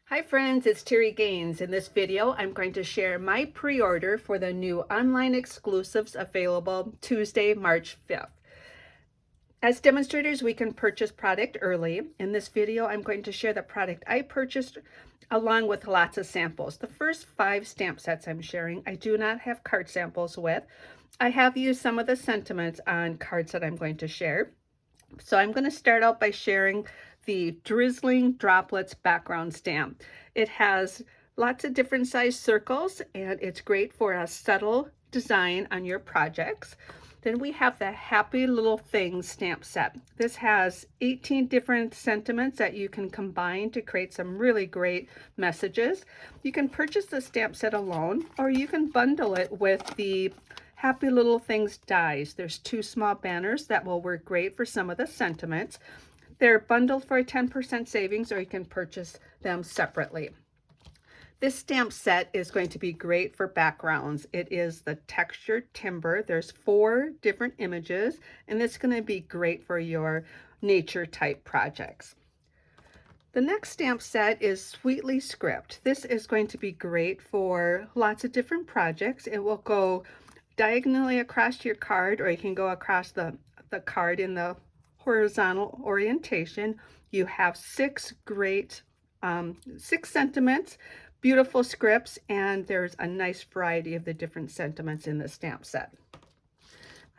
Hi friends, it's Terri Gaines. In this video, I'm going to share my pre-order for the new online exclusives available Tuesday, March 5th. As demonstrators, we can purchase product early. In this video, I'm going to share the product I purchased along with lots of samples. The first 5 stamp sets I'm sharing, I do not have card samples with. I have used some of the sentiments on cards that I'm going to share. So I'm going to start out by sharing the Drizzling Droplets background stamp. It has lots of different size circles and it's great for a subtle design on your projects. Then we have the Happy Little Things stamp set. This has 18 different sentiments that you can combine to create some really great messages. You can purchase the stamp set alone, or you can bundle it with the Happy Little Things dies. There's 2 small banners that will work great for some of the sentiments. They're bundled for a 10% savings, or you can purchase them separately. This stamp set is going to be great for backgrounds. It is the textured timber. There's 4 different images, and it's going to be great for your nature type projects. The next stamp set is Sweetly Script. This is going to be great for lots of different projects. It will go diagonally across your card, or you can go across the card in the horizontal orientation. You have 6 great 6 sentiments, beautiful scripts, and there's a nice variety of the different sentiments in the stamp set.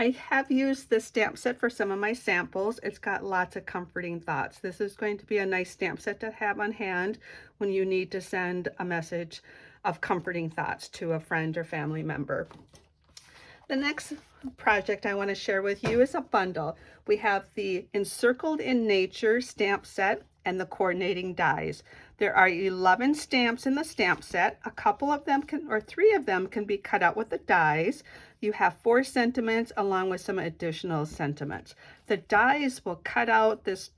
I have used this stamp set for some of my samples. It's got lots of comforting thoughts. This is going to be a nice stamp set to have on hand when you need to send a message of comforting thoughts to a friend or family member. The next project I want to share with you is a bundle. We have the Encircled in Nature stamp set and the coordinating dies. There are 11 stamps in the stamp set. A couple of them can, or 3 of them can be cut out with the dies. You have 4 sentiments along with some additional sentiments. The dies will cut out this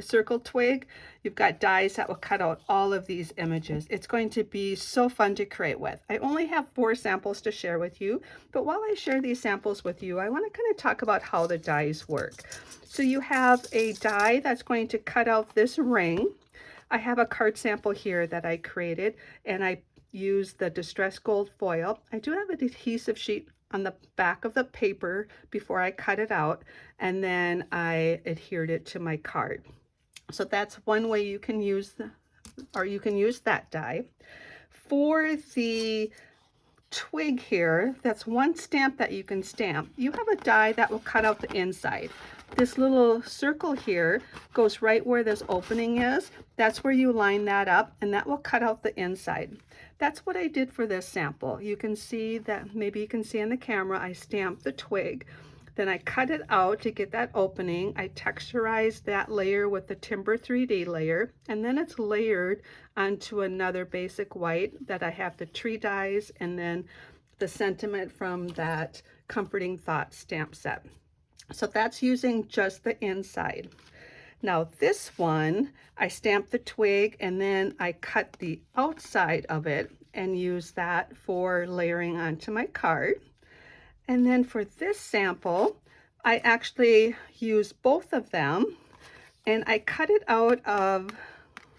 circle twig. You've got dies that will cut out all of these images. It's going to be so fun to create with. I only have 4 samples to share with you, but while I share these samples with you, I want to kind of talk about how the dies work. So you have a die that's going to cut out this ring. I have a card sample here that I created, and I used the distress gold foil. I do have an adhesive sheet on the back of the paper before I cut it out, and then I adhered it to my card. So that's one way you can use that die. For the twig here, that's one stamp that you can stamp. You have a die that will cut out the inside. This little circle here goes right where this opening is. That's where you line that up, and that will cut out the inside. That's what I did for this sample. You can see that, maybe you can see on the camera, I stamped the twig. Then I cut it out to get that opening. I texturized that layer with the Timber 3D layer, and then it's layered onto another basic white that I have the tree dies and then the sentiment from that Comforting Thought stamp set. So that's using just the inside. Now this one, I stamped the twig and then I cut the outside of it and used that for layering onto my card. And then for this sample, I actually used both of them and I cut it out of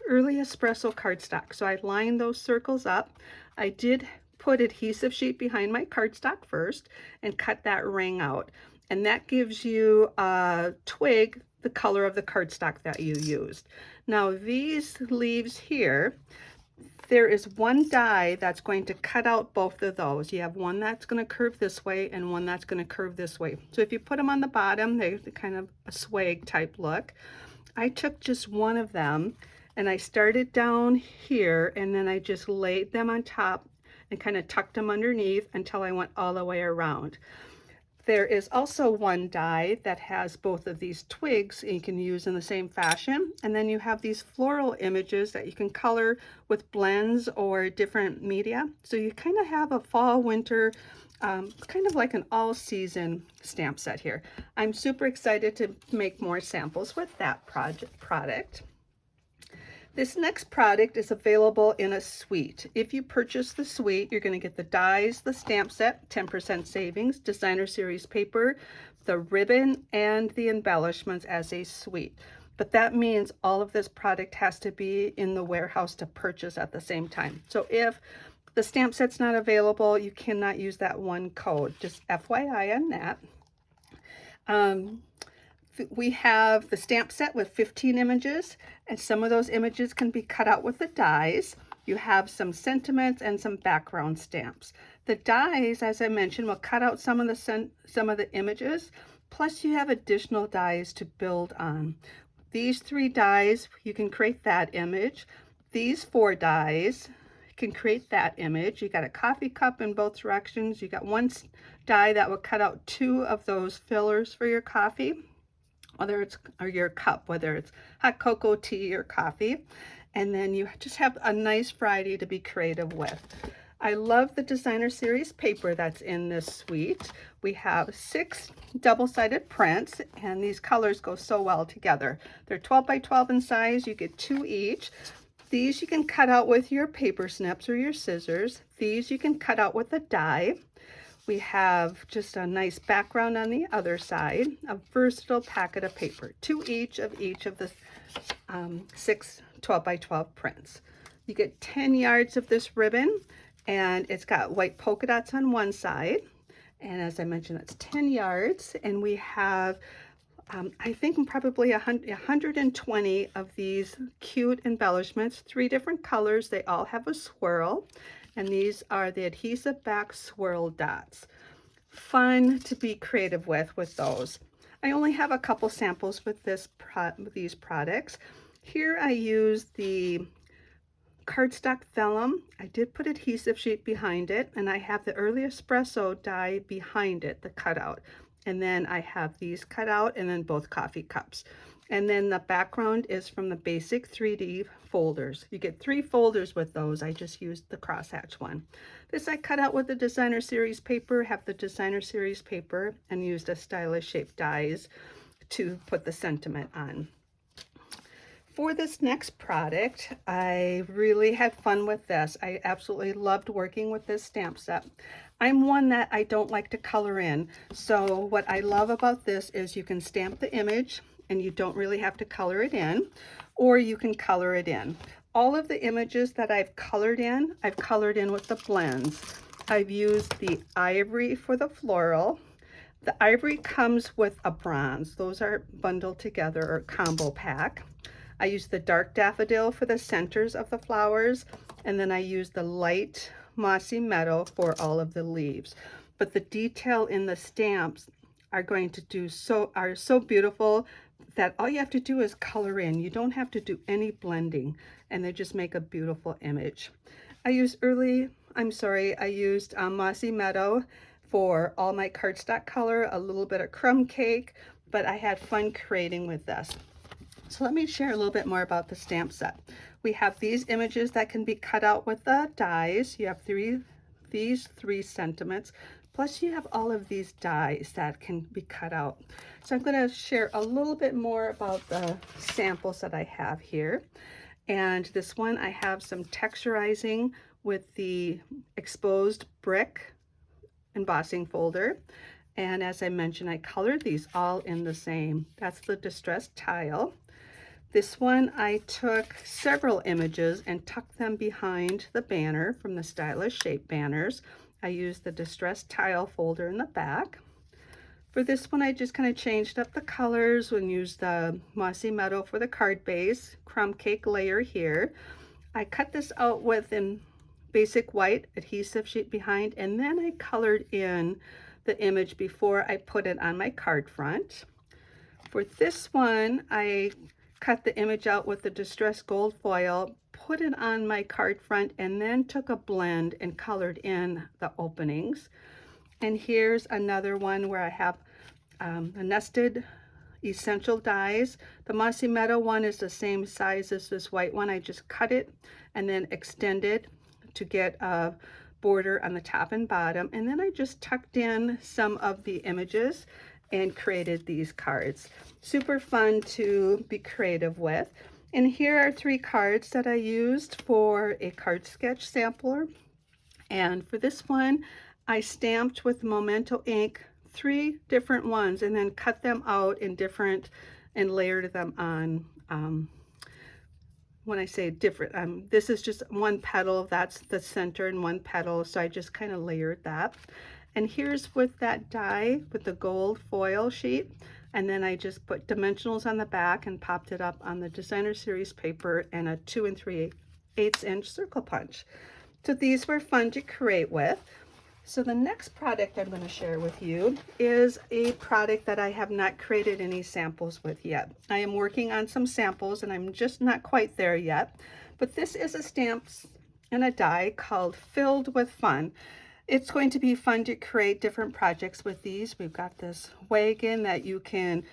early espresso cardstock. So I lined those circles up. I did put adhesive sheet behind my cardstock first and cut that ring out. And that gives you a twig the color of the cardstock that you used. Now these leaves here, there is one die that's going to cut out both of those. You have one that's going to curve this way and one that's going to curve this way. So if you put them on the bottom, they're kind of a swag type look. I took just one of them and I started down here and then I just laid them on top and kind of tucked them underneath until I went all the way around. There is also one die that has both of these twigs you can use in the same fashion, and then you have these floral images that you can color with blends or different media. So you kind of have a fall, winter, kind of like an all-season stamp set here. I'm super excited to make more samples with that product. This next product is available in a suite. If you purchase the suite, you're going to get the dies, the stamp set, 10% savings, designer series paper, the ribbon, and the embellishments as a suite. but that means all of this product has to be in the warehouse to purchase at the same time. So if the stamp set's not available, you cannot use that one code. Just FYI on that. We have the stamp set with 15 images, and some of those images can be cut out with the dies. You have some sentiments and some background stamps. The dies, as I mentioned, will cut out some of the images, plus you have additional dies to build on. These 3 dies, you can create that image. These 4 dies can create that image. You got a coffee cup in both directions. You got one die that will cut out 2 of those fillers for your coffee, whether it's or your cup, whether it's hot cocoa, tea, or coffee. And then you just have a nice variety to be creative with. I love the designer series paper that's in this suite. We have 6 double-sided prints, and these colors go so well together. They're 12 by 12 in size. You get 2 each. These you can cut out with your paper snips or your scissors. These you can cut out with a die. We have just a nice background on the other side, a versatile packet of paper, 2 each of the 6 12 by 12 prints. You get 10 yards of this ribbon, and it's got white polka dots on one side. And as I mentioned, that's 10 yards. And we have, I think probably 120 of these cute embellishments, 3 different colors. They all have a swirl. And these are the adhesive back swirl dots. Fun to be creative with those. I only have a couple samples with these products. Here I use the cardstock vellum. I did put adhesive sheet behind it, and I have the early espresso die behind it, the cutout. And then I have these cut out, and then both coffee cups. And then the background is from the basic 3D folders. You get 3 folders with those. I just used the crosshatch one. This I cut out with the designer series paper, have the designer series paper, and used a stylish shaped dies to put the sentiment on. For this next product, I really had fun with this. I absolutely loved working with this stamp set. I'm one that I don't like to color in. So what I love about this is you can stamp the image and you don't really have to color it in, or you can color it in. All of the images that I've colored in with the blends. I've used the ivory for the floral. The ivory comes with a bronze. Those are bundled together or combo pack. I used the dark daffodil for the centers of the flowers, and then I used the light mossy meadow for all of the leaves. But the detail in the stamps are so beautiful that all you have to do is color in. You don't have to do any blending, and they just make a beautiful image. I used mossy meadow for all my cardstock color, a little bit of crumb cake, but I had fun creating with this. So let me share a little bit more about the stamp set. We have these images that can be cut out with the dies. You have these 3 sentiments, plus you have all of these dies that can be cut out. So I'm going to share a little bit more about the samples that I have here. And this one, I have some texturizing with the exposed brick embossing folder. And as I mentioned, I colored these all in the same. That's the distressed tile. This one, I took several images and tucked them behind the banner from the Stylish Shape banners. I used the distressed tile folder in the back. For this one, I just kind of changed up the colors and used the mossy meadow for the card base, crumb cake layer here. I cut this out with in basic white adhesive sheet behind, and then I colored in the image before I put it on my card front. For this one, I cut the image out with the distressed gold foil, put it on my card front, and then took a blend and colored in the openings. And here's another one where I have a nested essential dies. The mossy meadow one is the same size as this white one. I just cut it and then extended to get a border on the top and bottom. And then I just tucked in some of the images and created these cards. Super fun to be creative with. And here are 3 cards that I used for a card sketch sampler. And for this one, I stamped with Memento ink 3 different ones and then cut them out in different and layered them on. When I say different, this is just one petal, that's the center, and one petal, so I just kind of layered that. And here's with that die with the gold foil sheet, and then I just put dimensionals on the back and popped it up on the designer series paper and a 2 3/8 inch circle punch. So these were fun to create with. So the next product I'm going to share with you is a product that I have not created any samples with yet. I am working on some samples and I'm just not quite there yet, but this is a stamps and a die called Filled with Fun. It's going to be fun to create different projects with these. We've got this wagon that you can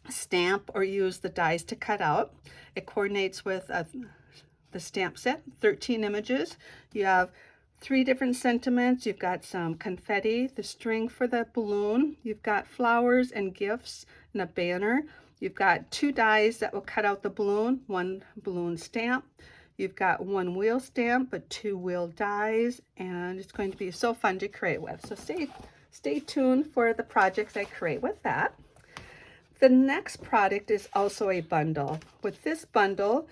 stamp or use the dies to cut out. It coordinates with the stamp set, 13 images. You have 3 different sentiments. You've got some confetti, the string for the balloon. You've got flowers and gifts and a banner. You've got 2 dies that will cut out the balloon, 1 balloon stamp. You've got 1 wheel stamp, but 2 wheel dies, and it's going to be so fun to create with. So stay tuned for the projects I create with that. The next product is also a bundle. With this bundle,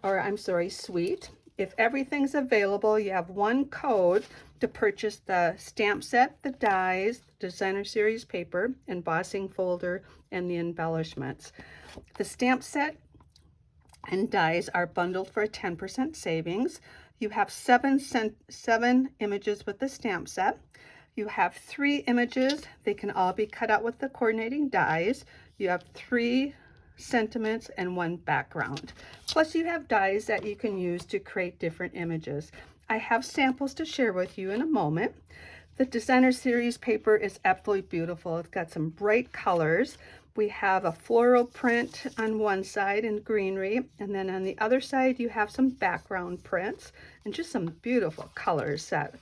or I'm sorry, suite, if everything's available, you have 1 code to purchase the stamp set, the dies, designer series paper, embossing folder, and the embellishments. The stamp set and dies are bundled for a 10% savings. You have 7 images with the stamp set. You have 3 images. They can all be cut out with the coordinating dies. You have 3 sentiments and 1 background. Plus you have dies that you can use to create different images. I have samples to share with you in a moment. The designer series paper is absolutely beautiful. It's got some bright colors. We have a floral print on one side in greenery, and then on the other side you have some background prints and just some beautiful colors that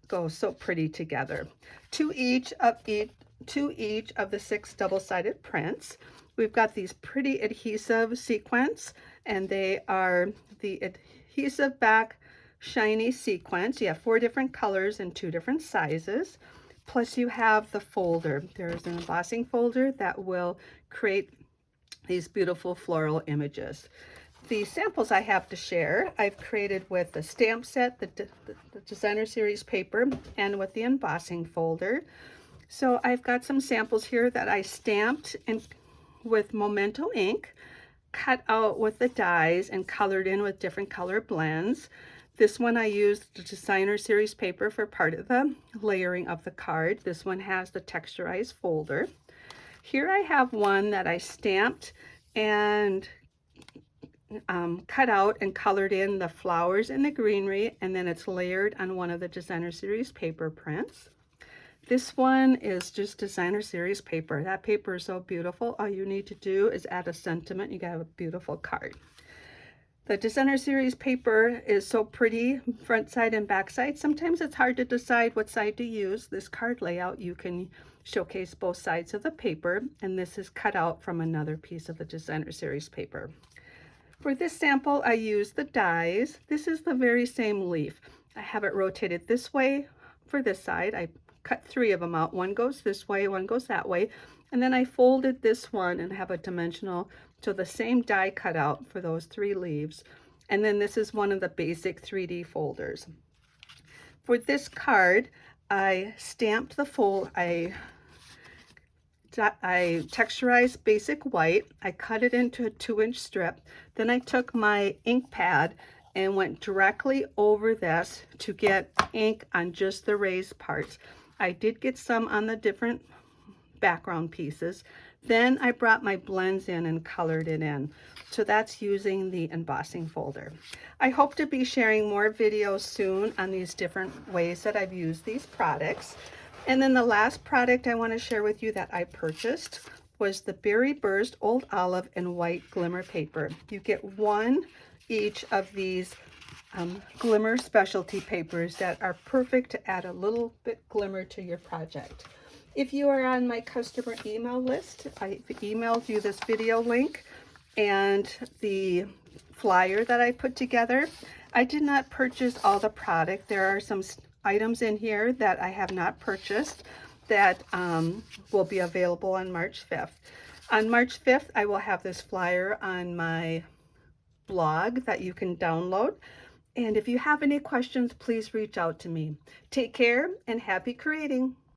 go so pretty together. To each of the 6 double-sided prints, we've got these pretty adhesive sequins, and they are the adhesive back shiny sequins. You have 4 different colors and 2 different sizes. Plus you have the folder. There's an embossing folder that will create these beautiful floral images. The samples I have to share, I've created with the stamp set, the designer series paper, and with the embossing folder. So I've got some samples here that I stamped and with Memento ink, cut out with the dies and colored in with different color blends. This one I used the designer series paper for part of the layering of the card. This one has the texturized folder. Here I have one that I stamped and cut out and colored in the flowers and the greenery, and then it's layered on one of the designer series paper prints. This one is just designer series paper. That paper is so beautiful. All you need to do is add a sentiment. You got a beautiful card. The designer series paper is so pretty, front side and back side. Sometimes it's hard to decide what side to use. This card layout, you can showcase both sides of the paper, and this is cut out from another piece of the designer series paper. For this sample, I used the dies. This is the very same leaf. I have it rotated this way for this side. I cut 3 of them out. One goes this way, one goes that way. And then I folded this one and have a dimensional, so the same die cut out for those 3 leaves. And then this is one of the basic 3D folders. For this card, I stamped the fold, I texturized basic white. I cut it into a 2-inch strip. Then I took my ink pad and went directly over this to get ink on just the raised parts. I did get some on the different background pieces. Then I brought my blends in and colored it in. So that's using the embossing folder. I hope to be sharing more videos soon on these different ways that I've used these products. And then the last product I want to share with you that I purchased was the Berry Burst Old Olive and White Glimmer Paper. You get 1 each of these glimmer specialty papers that are perfect to add a little bit glimmer to your project. If you are on my customer email list, I've emailed you this video link and the flyer that I put together. I did not purchase all the product. There are some items in here that I have not purchased that will be available on March 5th. On March 5th, I will have this flyer on my blog that you can download. And if you have any questions, please reach out to me. Take care and happy creating.